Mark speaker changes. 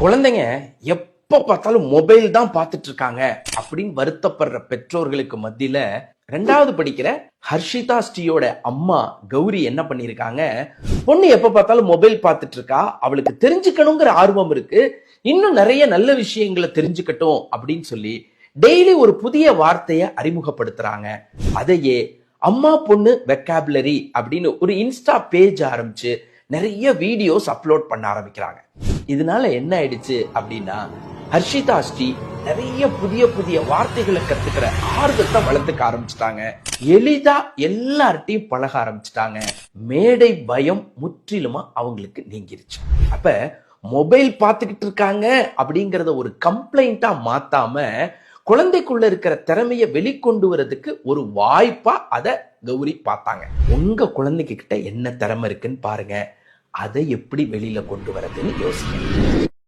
Speaker 1: குழந்தைங்க எப்ப பார்த்தாலும் மொபைல் தான் பார்த்துட்டு இருக்காங்க அப்படின்னு வருத்தப்படுற பெற்றோர்களுக்கு மத்தியில 2வது படிக்கிற ஹர்ஷிதா ஸ்ரீயோட அம்மா கௌரி என்ன பண்ணிருக்காங்க, பொண்ணு எப்ப பார்த்தாலும் மொபைல் பார்த்துட்டு இருக்கா, அவளுக்கு தெரிஞ்சுக்கணுங்கிற ஆர்வம் இருக்கு, இன்னும் நிறைய நல்ல விஷயங்களை தெரிஞ்சுக்கட்டும் அப்படின்னு சொல்லி டெய்லி ஒரு புதிய வார்த்தையை அறிமுகப்படுத்துறாங்க. அதையே அம்மா பொண்ணு வெக்காபுலரி அப்படின்னு ஒரு இன்ஸ்டா பேஜ் ஆரம்பிச்சு நிறைய வீடியோஸ் அப்லோட் பண்ண ஆரம்பிக்கிறாங்க. இதனால என்ன ஆயிடுச்சு அப்படின்னா, ஹர்ஷிதா ஸ்ரீ நிறைய புதிய புதிய வார்த்தைகளை கத்துக்கிற ஆர்வத்தை வளர்த்துக்க ஆரம்பிச்சிட்டாங்க. எளிதா எல்லார்ட்டையும் பழக ஆரம்பிச்சிட்டாங்க. மேடை பயம் முற்றிலுமா அவங்களுக்கு நீங்கிருச்சு. அப்ப மொபைல் பார்த்துக்கிட்டு இருக்காங்க அப்படிங்கறத ஒரு கம்ப்ளைண்டா மாத்தாம, குழந்தைக்குள்ள இருக்கிற திறமையை வெளிக்கொண்டு வரதுக்கு ஒரு வாய்ப்பா அதை கௌரி பார்த்தாங்க. உங்க குழந்தைங்க கிட்ட என்ன திறமை இருக்குன்னு பாருங்க, அதை எப்படி வெளியில கொண்டு வரதுன்னு யோசிங்க.